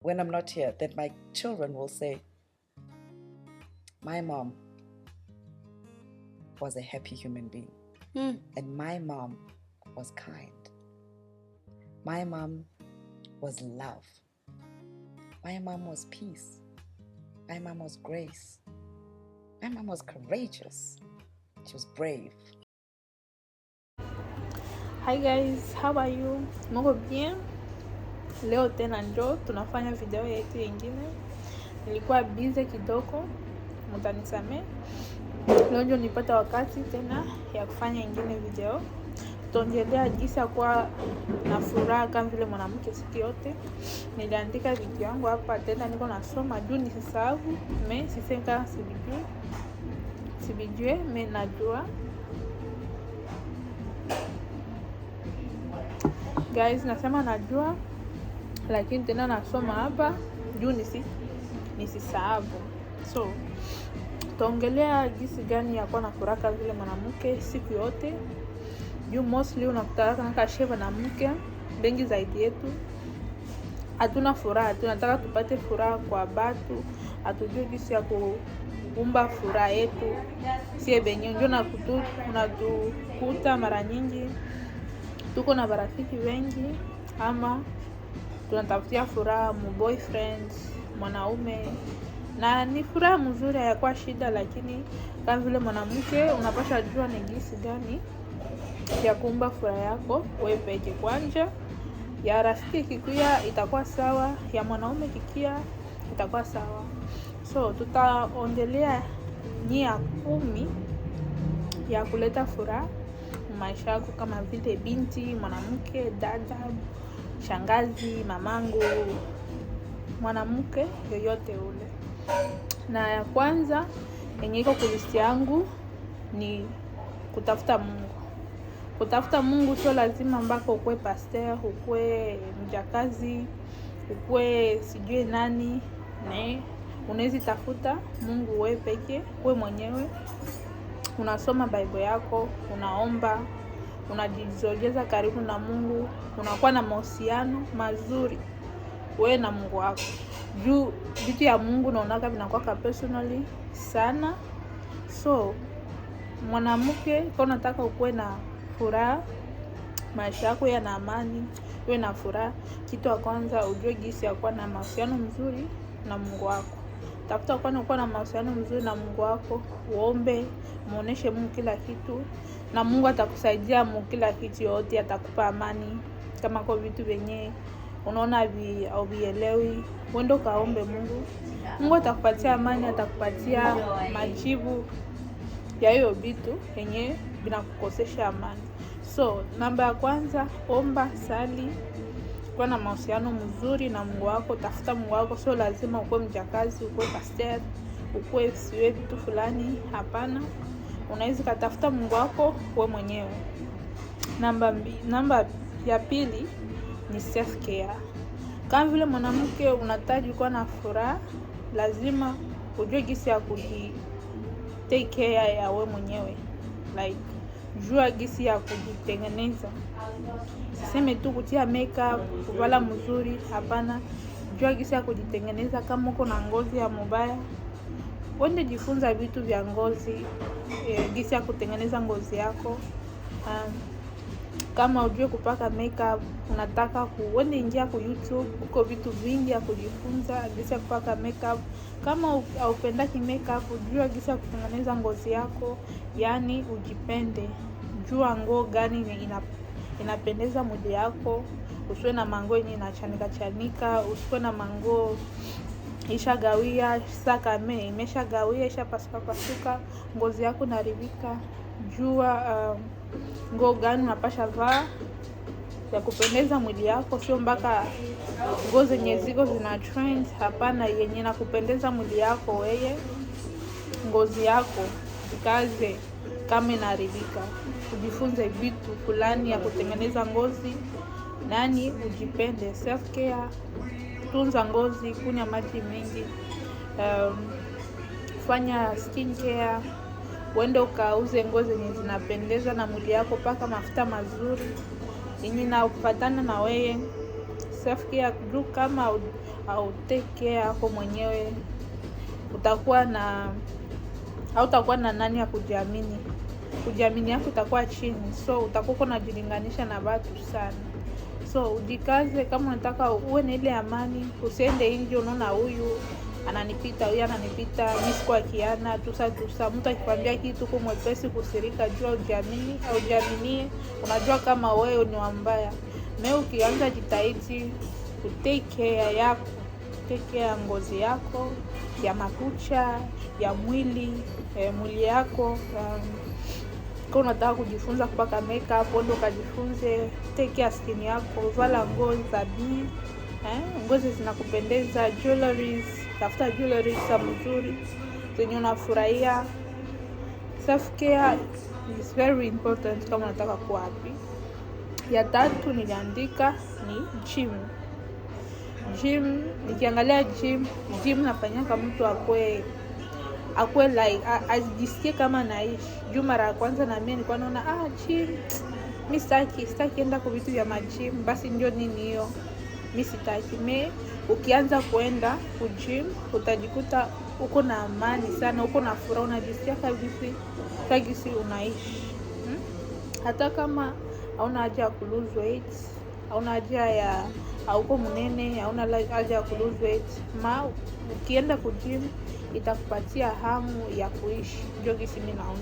when I'm not here, then my children will say, my mom was a happy human being. And my mom was kind. My mom was love. My mom was peace. My mom was grace. My mom was courageous. She was brave. Hi guys, how are you? Mko bien? Leo tena njo tunafanya video yetu nyingine. Nilikuwa busy kidogo, mtanisamee. Leo ndio nipata wakati tena ya kufanya nyingine video. Tutaongelea jinsi ya kuwa na furaha kama vile mwanamke siku yote. Niliandika video yangu hapa tena niko nasoma juu nisisahau, sisemi kama sibijue, najua. Guys, nasema najua, lakini tena nasoma hapa juu nisisahau. So, tutaongelea jinsi gani ya kuwa na furaha vile mwanamke siku yote. Juu mostly unakutana kama sheva na mke, bengi zaidi yetu hatuna furaha, tunataka tupate furaha kwa batu, hatujui jinsi ya kuumba furaha yetu. Sie benye ndio unatukuta mara nyingi tuko na marafiki wengi, ama tunatafutia furaha mu boyfriend, mwanaume, na ni furaha mzuri ya kwa shida, lakini kama vile mwanamke unapaswa jua ni jinsi gani ya kuumba furaha yako wewe peke kwanza. Ya rafiki kikuya itakuwa sawa, ya mwanaume kikia itakuwa sawa. So tutaongelea nia 10 ya kuleta furaha maisha yako, kama vile binti, mwanamke, dada, shangazi, mamangu, mwanamke yoyote ule. Na ya kwanza yenye iko kwa list yangu ni kutafuta Mungu. Kutafuta Mungu sio lazima mpaka ukue pastor, ukue mjakazi, ukue sijui nani, unaweza tafuta Mungu wewe peke, wewe mwenyewe. Unasoma Bible yako, unaomba, unajizogeza karibu na Mungu, unakuwa na mahusiano mazuri wewe na Mungu wako. Juu vitu ya Mungu naonaka vinakuwa personally sana. So mwanamke kama unataka ukue na furaha, maisha yako yana amani, uwe na furaha, kitu ya kwanza ujue jinsi ya kuwa na mahusiano mzuri na Mungu wako. Tafuta kuwa na mahusiano mzuri na Mungu wako, uombe, muoneshe Mungu kila kitu, na Mungu atakusaidia mu kila kitu yote, atakupa amani. Kama kwa vitu venye unaona au vielewi, uende kaombe Mungu. Mungu atakupatia amani, atakupatia majibu ya hiyo vitu yenye vinakukosesha amani. So, namba ya kwanza, omba, sali, kuwa na mahusiano mzuri na Mungu wako. Tafuta Mungu wako, sio lazima ukue mjakazi, ukue pastor, ukue siwe vitu fulani, hapana. Unaweza kutafuta Mungu wako wewe mwenyewe. Namba ya pili ni self care. Kama vile mwanamke unahitaji kuwa na furaha, lazima ujue jinsi ya take care ya wewe mwenyewe. Like, jua jinsi ya kujitengeneza. Siseme tu kutia makeup, kuvala mzuri, hapana. Jua jinsi ya kujitengeneza. Kama uko na ngozi ya mubaya, wende jifunza vitu vya ngozi, jinsi ya kutengeneza ngozi yako. Kama ujue kupaka makeup, unataka wende ingia ku YouTube, uko vitu vingi ya kujifunza jinsi ya kupaka makeup. Kama haupendaki makeup, ujue jinsi ya kutengeneza ngozi yako, yani ujipende. Jua nguo gani inapendeza mwili yako, usiwe na manguo yenye inachanika, usiwe na manguo ishagawia, saka imeshagawia, ishapasuka, ngozi yako inaharibika. Jua nguo gani unapasha vaa ya kupendeza mwili yako, sio mpaka nguo zenye ziko zina trend, hapana. Yenye na kupendeza mwili yako wewe, ngozi yako ikaze kama inaharibika. Ujifunze vitu fulani ya kutengeneza ngozi, nani ujipende, self care, tunza ngozi, kunywa maji mengi, fanya skin care, uende ukauze ngozi zenye zinapendeza na mwili yako, paka mafuta mazuri yenye na kupatana na wewe. Self care, kama au take care yako mwenyewe, hautakuwa na nani ya kujiamini. Kujiamini yako itakuwa chini, so utakuwa unajilinganisha na watu sana. So ujikaze, kama unataka uwe na ile amani, usiende nje unaona huyu ananipita, huyu ananipita, mimi sikuwa kiana tusa. Mtu akikwambia kitu kwa mwepesi kusirika, jua ujiamini au ujiaminie, unajua kama wewe ni mbaya. Ukianza jitahidi ku take care yako, take care ya ngozi yako, ya makucha, ya mwili yako. Kama unataka kujifunza kupaka makeup, ndio kajifunze. Take care skin yako, vala nguo za bi, ngozi zinakupendeza, jewelries, tafuta jewelries mzuri zenye unafurahia. Self care is very important kama unataka kuwa happy. Ya 3 niliandika ni gym. Nikiangalia gym nafanyanga mtu akwe like ajisikie kama naishi. Juu mara ya kwanza na mimi nilikuwa naona gym mimi sitaki enda kwa vitu vya gym, basi ndio nini hiyo, mimi sitaki. Ukianza kuenda ku gym utajikuta uko na amani sana, uko na furaha, unajisikia kabisa unaishi. Hata kama hauna haja ya lose weight, hauna haja ya hauko mnene, hauna haja ya lose weight, ukienda ku gym itakupatia hamu ya kuishi. Ndio gisi mimi naona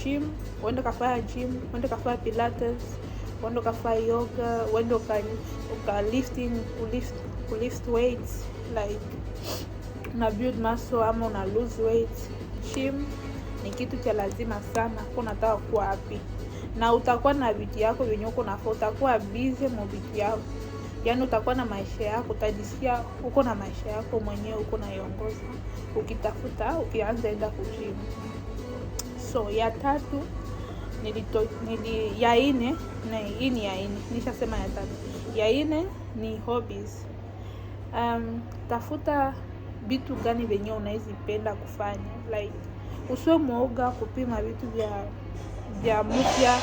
gym. Uende kafanya gym, uende kafanya pilates, uende kafanya yoga, uende lift weights, like una build muscle ama una lose weight. Gym ni kitu cha lazima sana kwa unataka kuwa happy, na utakuwa na vitu yako yenye uko nafaa, utakuwa busy na vitu yako. Yaani utakuwa na maisha yako, utajisikia uko na maisha yako mwenyewe, uko na iongoza ukitafuta, ukianza enda ku gym. So ya 3 ya 4 na hii ni ya 4, nishasema ya 3. Ya 4 ni hobbies. Tafuta vitu gani venye unaizipenda kufanya, like usiwe mwoga kupima vitu vya mpya.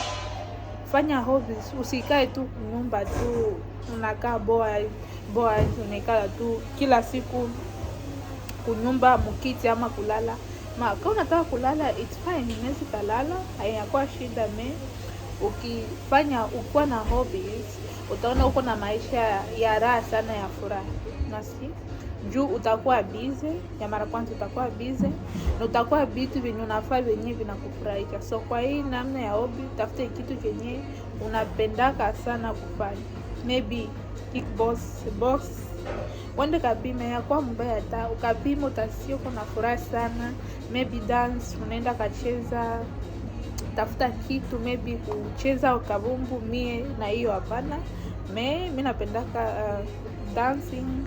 Fanya hobbies, usikae tu nyumba tu unakaa boa unakaa tu kila siku kunyumba mkiti ama kulala. Kama unataka kulala it's fine, unaweza kulala, hayakuwa shida. Ukifanya ukuwa na hobbies, utaona uko na maisha ya raha sana, ya furaha. Nasi juu utakuwa busy, ya mara kwanza utakuwa busy na utakuwa vitu venye unafaa venye vinakufurahisha. So kwa hii namna ya hobby, tafute kitu kenye unapendaka sana kufanya. Maybe box, wende kapima ya kwa mbaya hata ukapima utasio kuna furaha sana. Maybe dance, unaenda kacheza, tafuta kitu, maybe kucheza ukabumbu. Mie na hiyo hapana. Mimi napendaka dancing.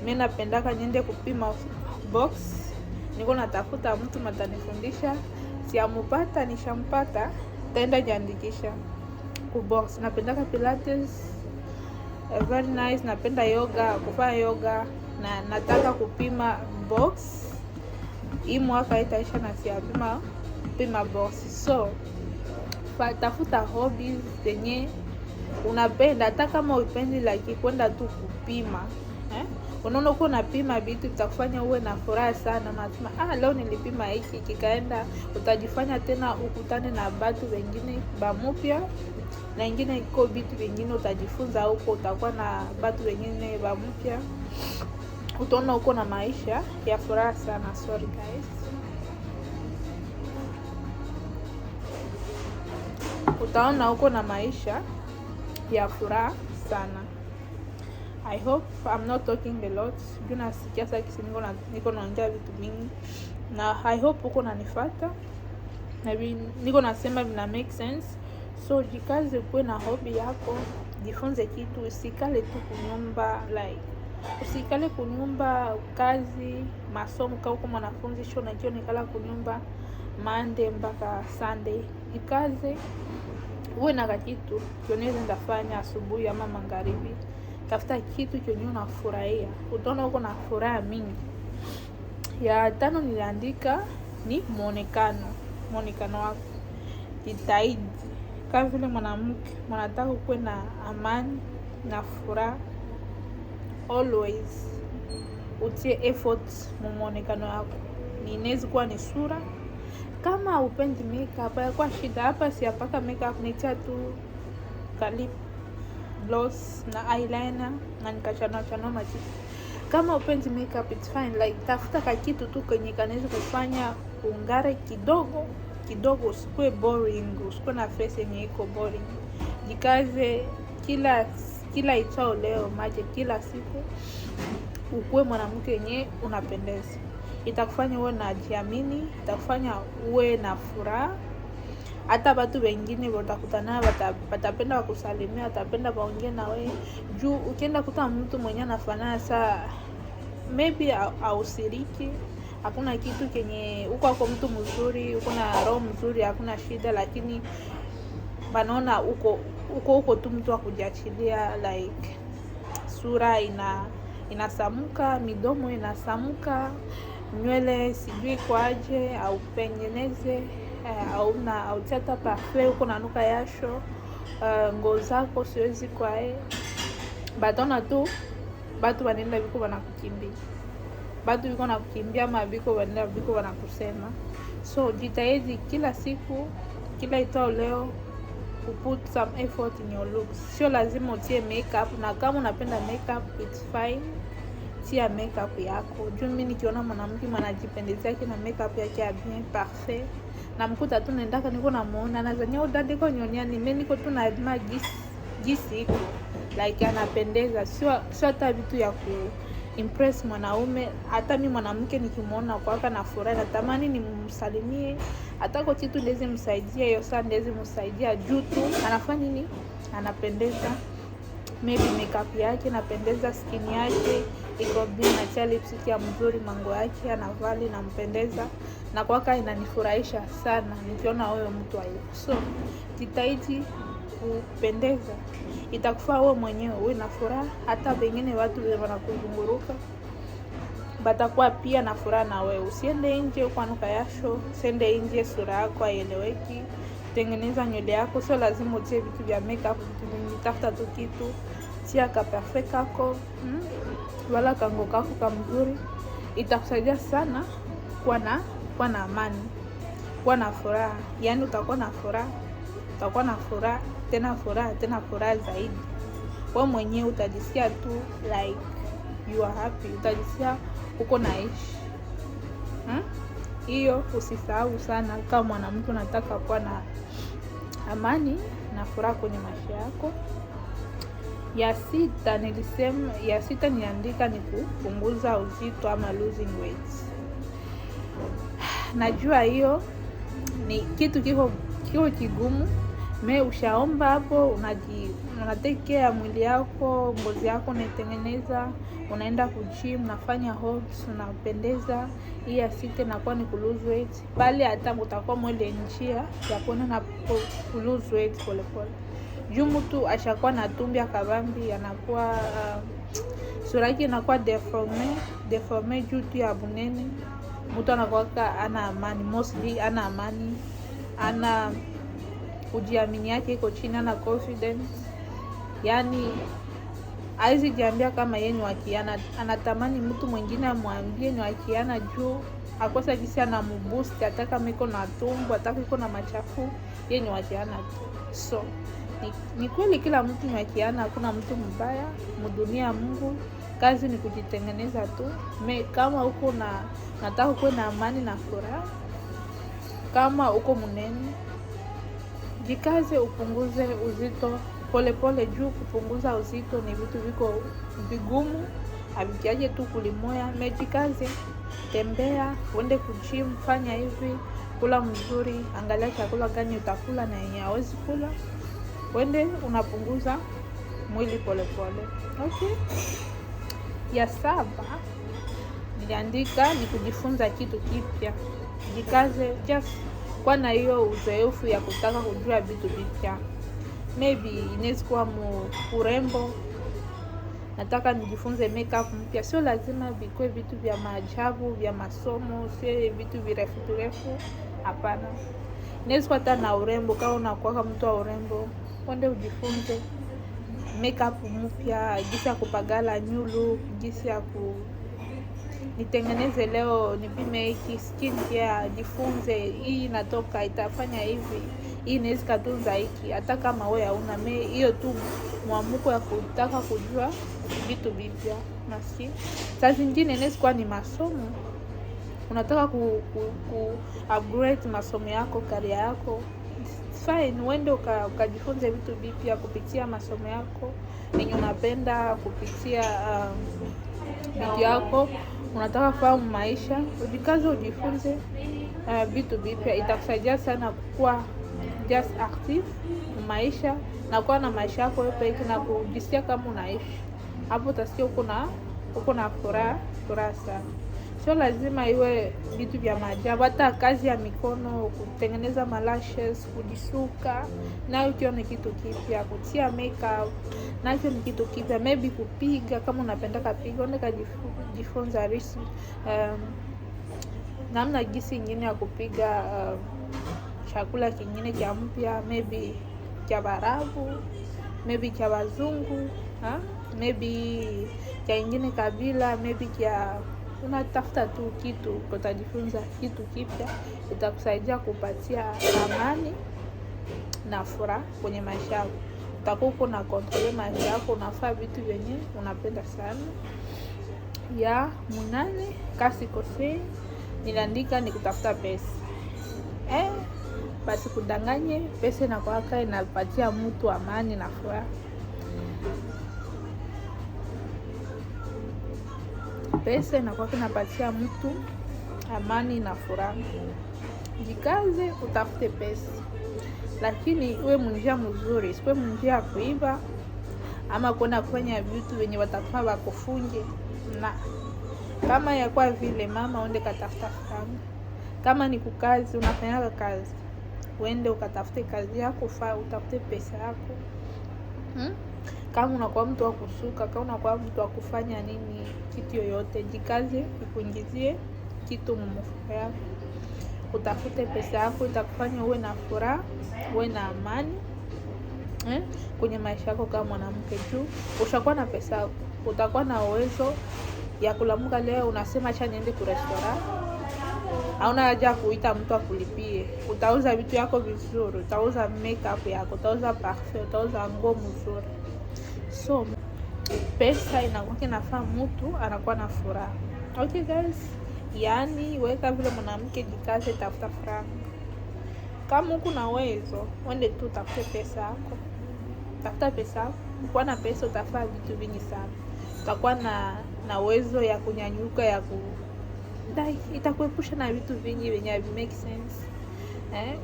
Mimi napendaka niende kupima box. Niko natafuta mtu matanifundisha. Siamupata, nishampata, taenda jiandikisha ku box. Napendaka pilates, very nice. Napenda yoga, kufanya yoga, na nataka kupima box. Hii mwaka itaisha na siapima box. So tafuta hobbies zenye unapenda, hata kama upendi like kwenda tu kupima. Unaona uko unapima vitu vitakufanya uwe na furaha sana. Unasema leo nilipima hiki, kikaenda. Utajifanya tena ukutane na watu wengine mpya, na wengine iko vitu vingine utajifunza huko, utakuwa na watu wengine mpya. Utaona uko na maisha ya furaha sana. Sorry guys. Utaona uko na maisha ya furaha sana. I hope I'm not talking a lot. Juna sikia sasa niko naongea vitu mingi, na I hope uko unanifuata. Niko nasema vina make sense. So jikaze kuwe na hobby yako, jifunze kitu, usikale tu kunyumba, like usikale kunyumba kazi, masomo kama mwanafunzi sio unajua nikala kunyumba Monday mpaka Sunday. Jikaze uwe na kitu unaweza ndafanya asubuhi ama magharibi. Tafuta kitu chenye unafurahia, utaona uko na furaha mingi. Ya 5 niliandika ni muonekano wako. Jitahidi kama vile mwanamke mnataka kuwe na amani na furaha always. utie effort muonekano wako. Inaweza kuwa ni sura. Kama upendi makeup, kwa shida hapa siapaka makeup, nitia tu lip gloss na eyeliner na nikachana machifu. Kama upendi makeup, it's fine. Like tafuta kitu tu kwenye kanaweza kufanya ungare kidogo, usikue boring, usikue na face yenye iko boring. Jikaze kila itao leo maje kila siku ukue mwanamke yenye unapendeza. Itakufanya uwe na jiamini, itakufanya uwe na furaha. Hata watu wengine watakutana watapenda kukusalimia, watapenda waongee na wewe. Juu ukienda kuta mtu mwenye anafanana saa maybe ausiriki, hakuna kitu kenye uko mtu mzuri, uko na roho mzuri, hakuna shida, lakini banaona uko tu mtu wa kujiachilia. Like sura inasamuka, midomo inasamuka, nywele sijui kwaje au pengeneze au tata parfait, uko nanuka yasho, nguo zako siwezi kwae. Batona tu batu wanaenda biko wanakukimbia. Batu biko wanakukimbia ama biko wanakusema. So jitahidi kila siku, kila itao leo put some effort in your looks. Sio lazima utie makeup, na kama unapenda makeup it's fine. Tia makeup yako. Juu mimi nikiona mwanamke anajipendezea na makeup yake ya bien parfait, na mkuta tu naendaka niko namuona anazania udade kwa nyonyani, mimi niko tu na jinsi iko like anapendeza. Sio hata vitu ya ku impress mwanaume. Hata mimi mwanamke nikimuona kwa na furaha, natamani nimsalimie, hata kwa kitu ndeze msaidia, hiyo saa ndeze msaidia juu tu anafanya nini, anapendeza. Maybe makeup yake napendeza, skin yake iko bien, na lipstick ya mzuri, mango yake anavali na mpendeza, na kwaka inanifurahisha sana nikiona wewe mtu ayo. So jitahidi kupendeza, itakufaa wewe mwenyewe uwe na furaha, hata wengine watu wanakuzunguruka batakuwa pia na furaha na wewe. Usiende nje ukanuka yasho, usiende nje sura yako haieleweki. Tengeneza nywele yako, sio lazima utie vitu vya makeup, tafuta tu kitu, tia ka perfect kako, wala kango kako kamzuri. Itakusaidia sana kuwa na amani, kuwa na furaha. Yaani utakuwa na furaha, tena furaha zaidi. Wewe mwenyewe utajisikia tu like you are happy, utajisikia uko naishi. Hiyo usisahau sana kama mwanamke unataka kuwa na amani na furaha kwenye maisha yako. Ya sita niandika ni kupunguza uzito ama losing weight. Najua hiyo ni kitu kiko kigumu. Ushaomba hapo, unatekea mwili yako, ngozi yako unaitengeneza, unaenda kujim, unafanya hops, unapendeza. Hii ya sita inakuwa ni lose weight. Bali hata utakuwa mwele njia ya kuona na lose weight pole pole. Juu mtu ashakuwa na tumbi ya kabambi, anakuwa sura yake inakuwa deforme juu tu ya bunene. Mtu anakuwa ana amani, mostly ana amani, ana kujiamini yake iko chini, na confidence. Yani haizi jiambia kama yeye ni wakiana, anatamani mtu mwingine amwambie ni wakiana juu akosa kisi ana mboost, ataka miko na tumbo, ataka iko na machafu, yeye ni wakiana tu. So ni kweli kila mtu ni wakiana, hakuna mtu mbaya mdunia Mungu. Kazi ni kujitengeneza tu. Kama uko nataka kuwe na amani na furaha, kama uko munene, jikaze upunguze uzito pole pole. Juu kupunguza uzito ni vitu viko vigumu, havijaje tu kulimoya. Jikaze, tembea, uende kujim, fanya hivi, kula mzuri, angalia chakula gani utakula na yenye hawezi kula, uende unapunguza mwili pole pole. Okay. Ya 7 niliandika ni kujifunza kitu kipya. Jikaze, just kwa na hiyo uzoefu ya kutaka kujua vitu vipya. Maybe inaweza kuwa urembo, nataka nijifunze makeup mpya. Sio lazima vikwe vitu vya maajabu, vya masomo, sio vitu virefu, hapana. Inaweza kuwa hata na urembo. Kama unakuwa mtu wa urembo, uende ujifunze makeup mpya, jinsi ya kupagala nyulu, jinsi ya nitengeneze leo, nipime hiki skincare, jifunze hii inatoka itafanya hivi, hii inaweza kutunza hiki, hata kama wewe hauna hiyo tu mwamuko ya kutaka kujua vitu vipya. Nasi saa zingine inaweza kuwa ni masomo, unataka ku upgrade masomo yako, career yako, fine, uende ukajifunze vitu vipya kupitia masomo yako yenye unapenda, kupitia bidii yako unataka fahamu maisha, ujikaze ujifunze vitu vipya. Itakusaidia sana kuwa just active maisha na kuwa na maisha yako pekee na kujisikia kama unaishi. Hapo utasikia uko na furaha sana. Sio lazima iwe vitu vya maajabu, hata kazi ya mikono, kutengeneza malashes, kujisuka, nayo ni kitu kipya, kutia makeup, nayo ni kitu kipya. Maybe kupiga, kama unapenda kupiga, unaweza kujifunza namna jinsi nyingine ya kupiga chakula kingine kia mpya, maybe kia Barabu, maybe kia Wazungu, maybe kia ingine kabila, maybe kia unatafuta tu kitu, utajifunza kitu kipya, itakusaidia kupatia amani na furaha kwenye maisha yako. Utakuwa uko na control maisha yako, unafanya vitu vyenye unapenda sana. Ya 8 kasi kose niliandika ni kutafuta pesa. Basi kudanganye, pesa inakuwa inapatia mtu amani na furaha. Pesa inakuwa inapatia mtu amani na furaha. Jikaze utafute pesa, lakini uwe njia mzuri, siwe njia ya kuiba ama kwenda kufanya vitu venye watakufanya wakufunge. Na kama ya kwa vile mama, uende katafuta fahamu. Kama ni kukazi, unafanya kazi, uende ukatafute kazi yako, utafute pesa yako. Kama unakuwa mtu wa kusuka, kama unakuwa mtu wa kufanya nini, kitu yoyote, jikaze ikuingizie kitu mfuko yako. Utafute pesa yako, itakufanya uwe na furaha, uwe na amani kwenye maisha yako kama mwanamke. Juu ushakuwa na pesa yako, utakuwa na uwezo ya kulamuka leo unasema acha niende ku restaurant. Hauna haja kuita mtu akulipie. Utauza vitu yako vizuri, utauza makeup yako, utauza parfum, utauza nguo nzuri. So pesa inakuwa inafanya mtu anakuwa na furaha. Okay guys, yani weka vile mwanamke, jikaze, tafuta furaha. Kama uko na uwezo, uende tu tafute pesa yako. Tafuta pesa yako. Ukiwa na pesa utafanya vitu vingi sana. Utakuwa na uwezo ya kunyanyuka, ya itakuepusha na vitu vingi venye havi make sense.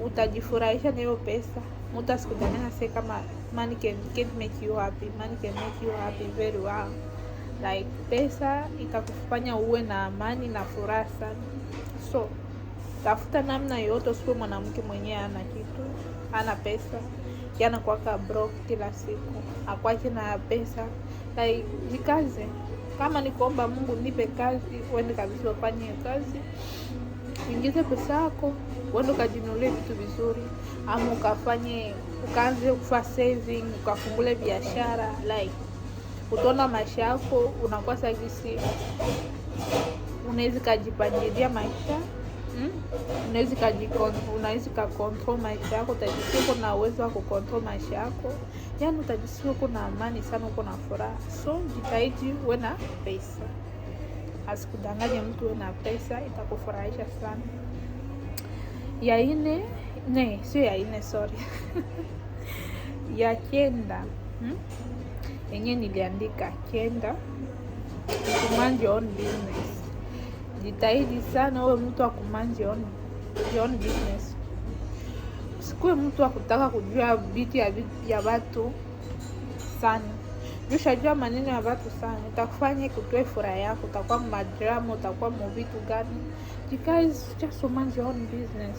Utajifurahisha na hiyo pesa. Mtu asikudanganye sasa kama money can make you happy. Money can make you happy very well. Like pesa itakufanya uwe na amani na furaha sana. So tafuta namna yote. Usiwe mwanamke mwenyewe ana kitu, ana pesa, yana kuwaka broke kila siku, akwake na pesa. Like jikaze. Kama ni kuomba Mungu nipe kazi, uende kabisa ufanye kazi, ingize pesa yako, uende ukajinunulie vitu vizuri, ama ukaanze kufanya saving, ukafungule biashara. Like utaona maisha yako unakuwa sagisi, unaweza kujipangilia maisha. Unaweza kucontrol maisha yako, utajisikia uko na uwezo wa kucontrol maisha yako. Yani utajisikia uko na amani sana, uko na furaha. So jitahidi uwe na pesa. Asikudanganye mtu uwe na pesa, itakufurahisha sana. Ya 4, sio ya 4, sorry. Ya 9 yenye niliandika 9, kumanje own business. Jitahidi sana uwe mtu wa kumanje own business. Usikuwe mtu wa kutaka kujua vitu ya watu sana. Ushajua maneno ya watu sana, itakufanya kutoe furaha yako, utakuwa madrama, utakuwa vitu gani. Because just mind your own business.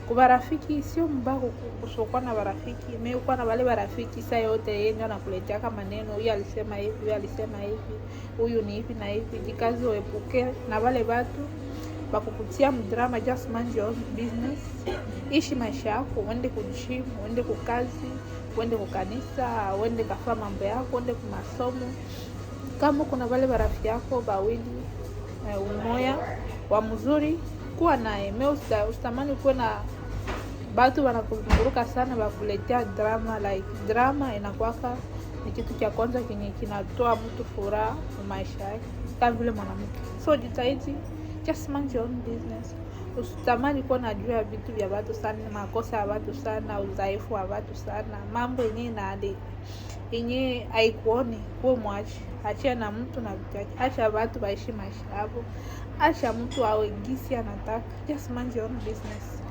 Kwa rafiki sio mbaya kusokuwa na marafiki. Mimi uko na wale marafiki saa yote yeye ndio anakuletea kama maneno, huyu alisema hivi, huyu alisema hivi, huyu ni hivi na hivi. Jikaze uepuke na wale watu bakukutia mdrama. Just mind your own business. Ishi maisha yako, uende kujim, uende kukazi, uende kukanisa, uende kafanya mambo yako, uende kumasomo. Kama kuna wale marafiki yako bawili umoya wa mzuri kuwa naye. Usitamani kuwe na batu wanakuzunguruka sana wakuletea drama. Like drama inakuwaka ni kitu cha kwanza kenye kinatoa mtu furaha maisha yake kama vile mwanamke. So jitahidi, just mind your own business. Usitamani kuwa najua vitu vya watu sana, makosa ya watu sana, udhaifu wa watu sana, mambo yenyewe na hadi yenyewe haikuoni, kuwa mwachi. Achia na mtu na vitu yake. Acha watu waishi maisha yao. Acha mtu awe gisi anataka. Just mind your own business.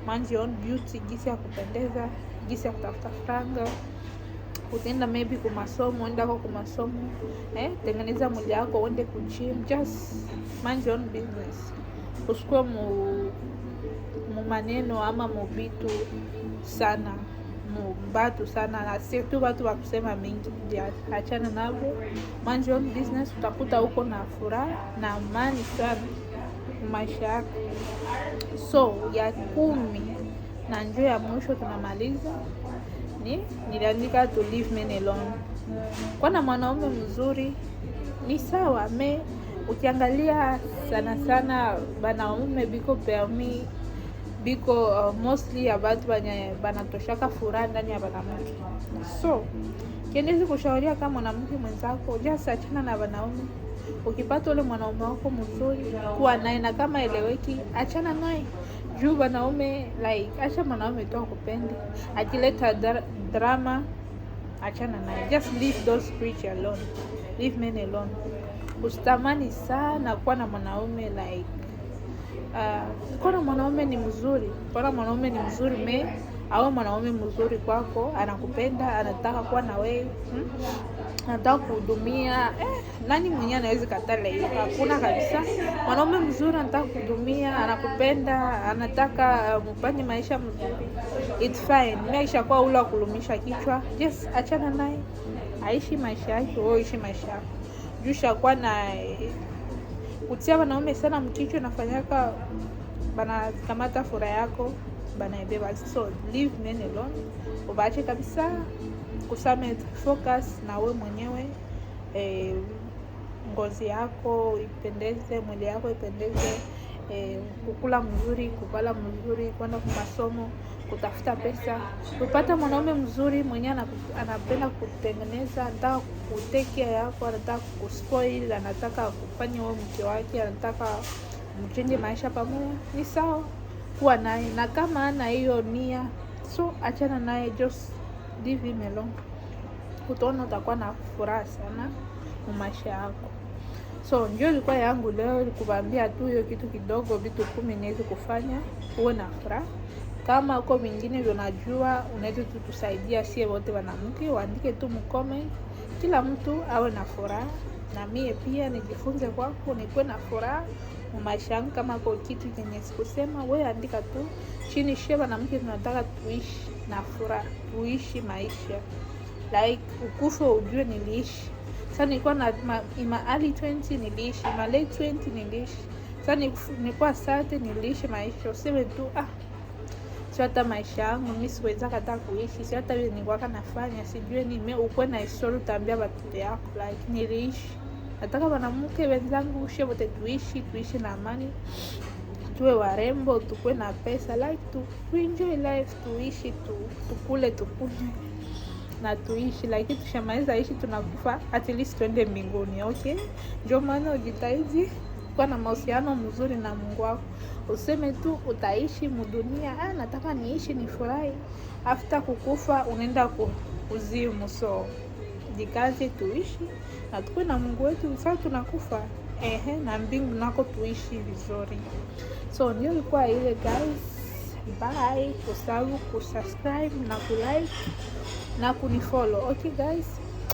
Mind your own beauty, gisi ya kupendeza, gisi ya kutafuta franga. Utaenda maybe kumasomo, enda kwa kumasomo, tengeneza mwili wako, uende kujim. Just mind your own business. Usikuwe mu maneno ama mubitu sana, mbatu sana, na si tu watu wa kusema mingi. Achana nabo. Mind your own business. Utakuta huko na furaha na amani sana maisha yako. So ya 10 na njoo ya mwisho tunamaliza niliandika to leave men alone. Kwa na mwanaume mzuri ni sawa, ukiangalia sana banaume biko permis biko mostly abantu banatoshaka furaha ndani ya banamke. So kiendezi kushauria kama mwanamke mwenzako, just achana na banaume. Ukipata ule mwanaume wako mzuri, kuwa naye, na kama eleweki achana naye. Juu banaume like acha mwanaume tu akupende, akileta drama achana naye. Just leave those creatures alone. Leave men alone. Usitamani sana kuwa na mwanaume like kwa na mwanaume ni mzuri. Kwa na mwanaume ni mzuri au mwanaume mzuri kwako, anakupenda, anataka kuwa na wewe, anataka kuhudumia. Nani mwenye anaweza katala hiyo? Hakuna kabisa. Mwanaume mzuri anataka kuhudumia, anakupenda, anataka mpane maisha mzuri. It's fine. Maisha kwa ula kulumisha kichwa. Just achana naye. Aishi maisha yake, wewe ishi maisha yako. Jusha kwa na kutia wanaume sana mkichwa nafanyaka bana kamata furaha yako banaibeba. So leave men alone. Ubaache kabisa kusame, focus na wewe mwenyewe. Ngozi yako ipendeze, mwili yako ipendeze, kukula mzuri, kuvala mzuri, kwenda kwa masomo, kutafuta pesa. Upata mwanaume mzuri mwenye anapenda kutengeneza, anataka kutake yako, anataka kuspoil, anataka kufanya wewe mke wake, anataka mjenge maisha pamoja, ni sawa kuwa naye. Na kama ana hiyo nia, so achana naye, just leave him alone. Utaona utakuwa na furaha sana maisha yako. So ndio ilikuwa yangu leo, kukuambia tu hiyo kitu kidogo, vitu 10 niweze kufanya uwe na furaha. Kama uko vingine unajua, unaweza tutusaidia sie wote wanamke, waandike tu mcomment. Kila mtu awe na furaha, na mie pia nijifunze kwako, nikuwe na furaha maisha yangu. Kama kwa kitu kenye sikusema, wewe andika tu chini. Sheba na mke tunataka tuishi na furaha, tuishi maisha like ukufa ujue niliishi. Sasa nilikuwa na ima early 20 niliishi, ima late 20 niliishi. Sasa nilikuwa 30 niliishi maisha. Useme tu sio hata maisha yangu mimi siweza hata kuishi, sio hata vile nilikuwa nafanya, sijue uko na historia utaambia watu yako like niliishi. Nataka wanamke wenzangu wote tuishi na amani, tuwe warembo, tukue na pesa, like to enjoy life, tuishi tukule tukunywe na tuishi like tushamaliza ishi tunakufa, at least twende mbinguni. Okay, ndio maana ujitahidi kuwa na mahusiano mzuri na Mungu wako. Useme tu utaishi mudunia, nataka niishi nifurahi, after kukufa unaenda kuzimu. So jikaze tuishi na tukue na Mungu wetu sasa tunakufa, na mbingu nako tuishi vizuri. So ndio ilikuwa ile guys. Bye. Usahau kusubscribe na kulike na kunifollow. Okay guys.